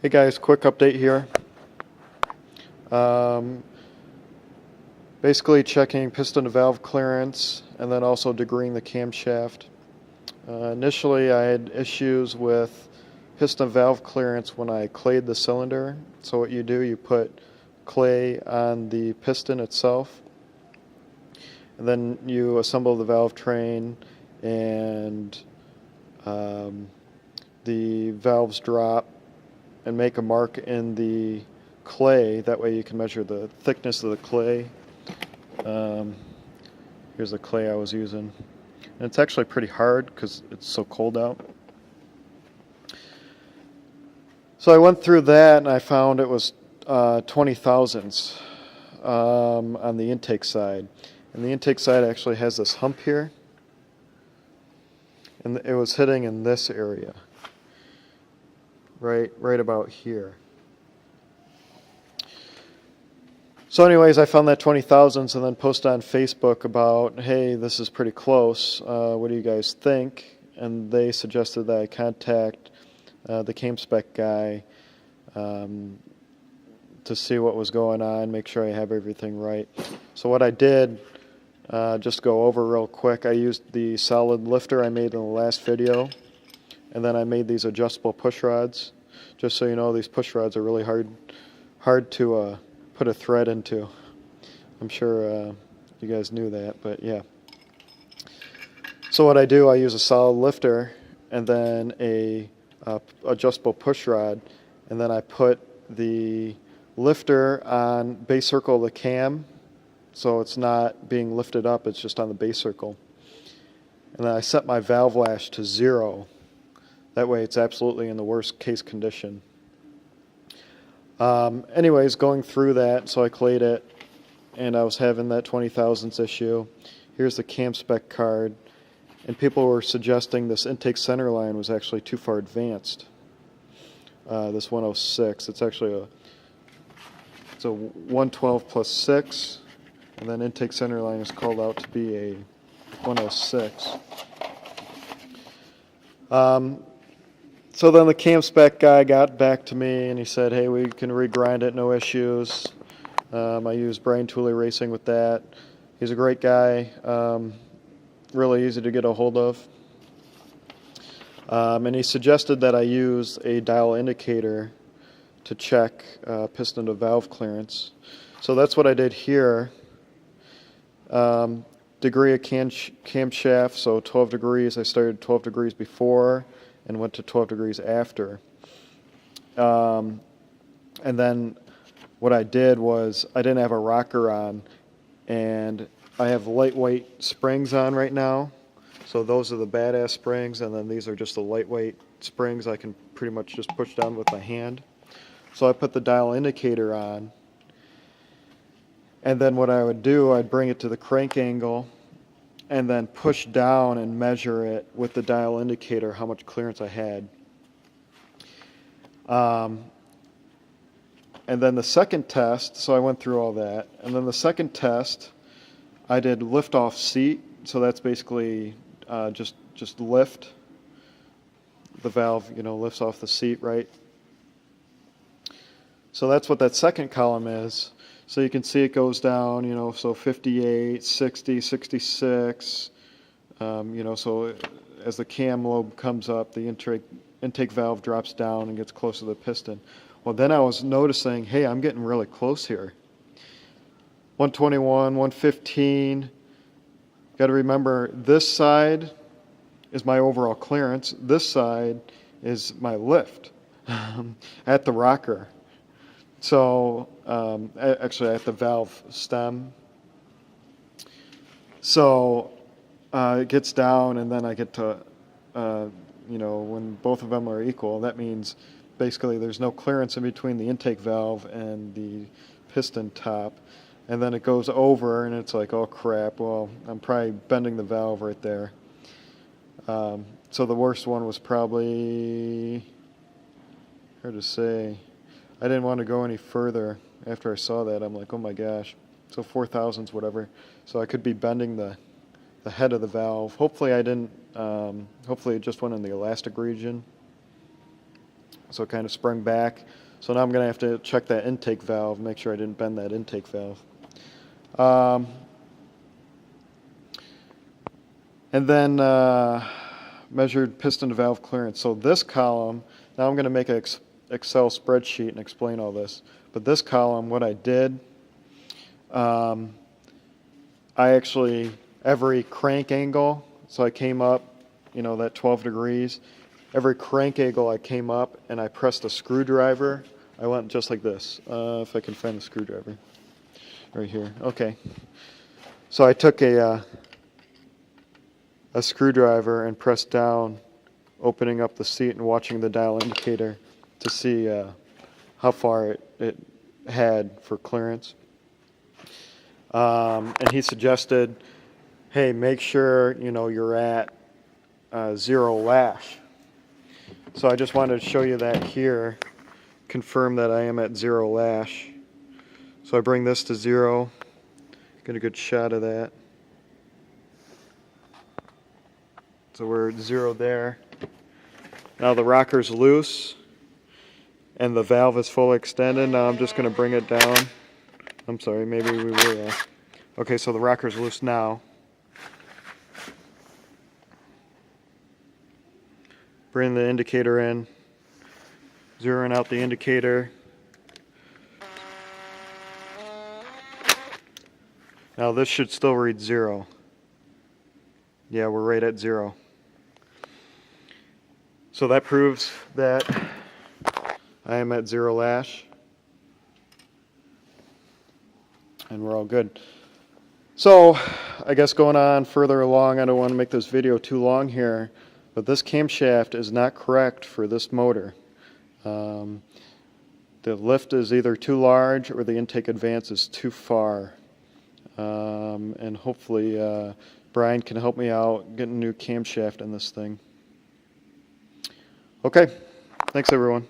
Hey guys, quick update here. Um, Basically checking piston to valve clearance and then also degreeing the camshaft. Initially I had issues with piston valve clearance when I clayed the cylinder. So what you do, you put clay on the piston itself and then you assemble the valve train and the valves drop and make a mark in the clay. That way you can measure the thickness of the clay. Here's the clay I was using. And it's actually pretty hard because it's so cold out. So I went through that and I found it was 20 thousandths on the intake side. And the intake side actually has this hump here. And it was hitting in this area. Right about here. So anyways, I found that 20 thousandths and then posted on Facebook about, hey, this is pretty close. What do you guys think? And they suggested that I contact the CamSpec guy to see what was going on, make sure I have everything right. So what I did, just go over real quick, I used the solid lifter I made in the last video, and then I made these adjustable push rods. Just so you know, these push rods are really hard to put a thread into. I'm sure you guys knew that, but yeah. So what I do, I use a solid lifter and then a adjustable push rod, and then I put the lifter on base circle of the cam, so it's not being lifted up, it's just on the base circle. And then I set my valve lash to 0. That way it's absolutely in the worst case condition. Anyways, going through that, so I clayed it, and I was having that 20 thousandths issue. Here's the CamSpec card, and people were suggesting this intake center line was actually too far advanced. This 106, it's actually it's a 112 plus 6, and then intake center line is called out to be a 106. So then the CamSpec guy got back to me and he said, hey, we can regrind it, no issues. I use Brain Tool Racing with that. He's a great guy, really easy to get a hold of. And he suggested that I use a dial indicator to check piston to valve clearance. So that's what I did here. Degree of camshaft, so 12 degrees. I started 12 degrees before and went to 12 degrees after. And then what I did was I didn't have a rocker on, and I have lightweight springs on right now. So those are the badass springs, and then these are just the lightweight springs I can pretty much just push down with my hand. So I put the dial indicator on, and then what I would do, I'd bring it to the crank angle and then push down and measure it with the dial indicator how much clearance I had. And then the second test, so I went through all that, and then the second test I did lift off seat, so that's basically just lift. The valve, lifts off the seat, right? So that's what that second column is. So you can see it goes down, so 58, 60, 66, so as the cam lobe comes up, the intake valve drops down and gets close to the piston. Well, then I was noticing, hey, I'm getting really close here. 121, 115. Got to remember, this side is my overall clearance. This side is my lift at the rocker. So actually at the valve stem. So it gets down, and then I get to, when both of them are equal, that means basically there's no clearance in between the intake valve and the piston top. And then it goes over, and it's like, oh crap, well, I'm probably bending the valve right there. So the worst one was probably, hard to say. I didn't want to go any further after I saw that. I'm like, oh my gosh. So 4 thousandths, whatever. So I could be bending the head of the valve. Hopefully I didn't, hopefully it just went in the elastic region. so it kind of sprung back. So now I'm going to have to check that intake valve, make sure I didn't bend that intake valve. And then measured piston to valve clearance. So this column, now I'm going to make an Excel spreadsheet and explain all this. But this column, what I did, I actually, every crank angle, so I came up, you know, that 12 degrees, every crank angle I came up and I pressed a screwdriver. I went just like this, if I can find the screwdriver, right here. Okay. So I took a screwdriver and pressed down, opening up the seat and watching the dial indicator to see how far it had for clearance. And he suggested, hey, make sure you know you're at 0 lash. So I just wanted to show you that here, confirm that I am at 0 lash. So I bring this to 0, get a good shot of that. So we're at 0 there. Now the rocker's loose and the valve is fully extended. Now I'm just going to bring it down. I'm sorry, maybe we were off. Okay, so the rocker's loose now. Bring the indicator in, zeroing out the indicator. Now this should still read 0. Yeah, we're right at 0. So that proves that I am at 0 lash. And we're all good. So I guess going on further along, I don't want to make this video too long here, but this camshaft is not correct for this motor. The lift is either too large or the intake advance is too far. And hopefully Brian can help me out getting a new camshaft in this thing. Okay, thanks everyone.